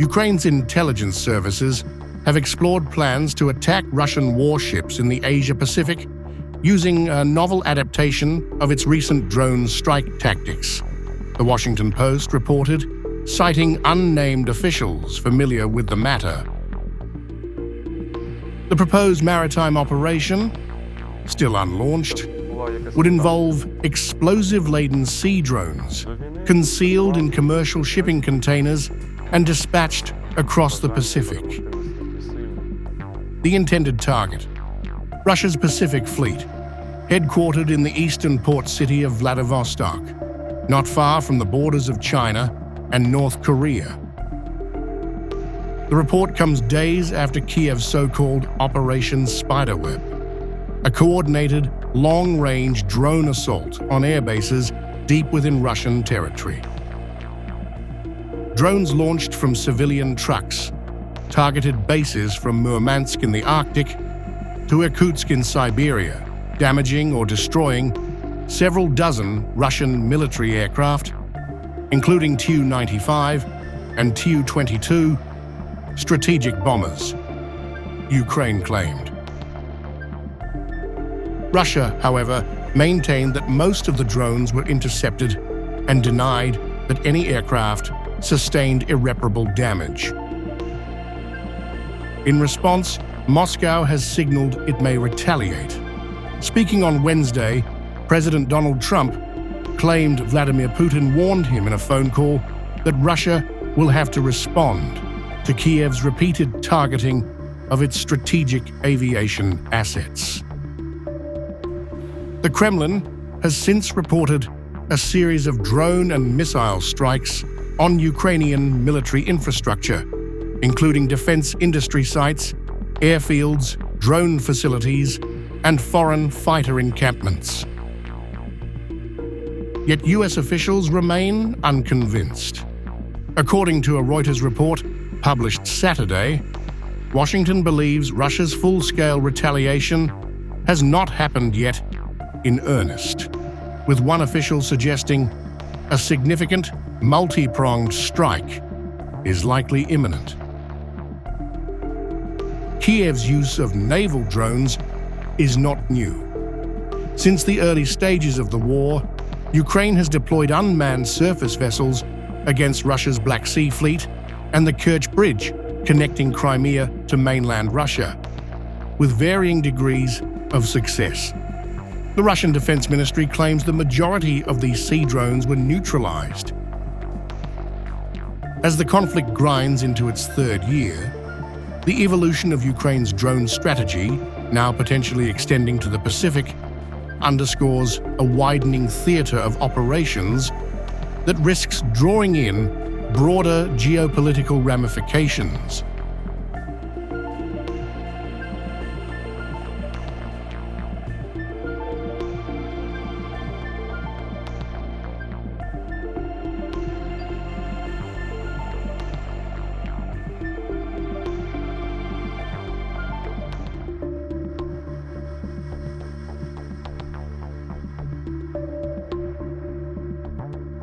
Ukraine's intelligence services have explored plans to attack Russian warships in the Asia-Pacific using a novel adaptation of its recent drone strike tactics, The Washington Post reported, citing unnamed officials familiar with the matter. The proposed maritime operation, still unlaunched, would involve explosive-laden sea drones concealed in commercial shipping containers and dispatched across the Pacific. The intended target, Russia's Pacific Fleet, headquartered in the eastern port city of Vladivostok, not far from the borders of China and North Korea. The report comes days after Kiev's so-called Operation Spiderweb, a coordinated, long-range drone assault on airbases deep within Russian territory. Drones launched from civilian trucks targeted bases from Murmansk in the Arctic to Irkutsk in Siberia, damaging or destroying several dozen Russian military aircraft, including Tu-95 and Tu-22 strategic bombers, Ukraine claimed. Russia, however, maintained that most of the drones were intercepted and denied that any aircraft sustained irreparable damage. In response, Moscow has signaled it may retaliate. Speaking on Wednesday, President Donald Trump claimed Vladimir Putin warned him in a phone call that Russia will have to respond to Kiev's repeated targeting of its strategic aviation assets. The Kremlin has since reported a series of drone and missile strikes on Ukrainian military infrastructure, including defense industry sites, airfields, drone facilities, and foreign fighter encampments. Yet US officials remain unconvinced. According to a Reuters report published Saturday, Washington believes Russia's full-scale retaliation has not happened yet in earnest, with one official suggesting a significant, multi-pronged strike is likely imminent. Kiev's use of naval drones is not new. Since the early stages of the war, Ukraine has deployed unmanned surface vessels against Russia's Black Sea Fleet and the Kerch Bridge connecting Crimea to mainland Russia, with varying degrees of success. The Russian Defense Ministry claims the majority of these sea drones were neutralized. As the conflict grinds into its third year, the evolution of Ukraine's drone strategy, now potentially extending to the Pacific, underscores a widening theater of operations that risks drawing in broader geopolitical ramifications.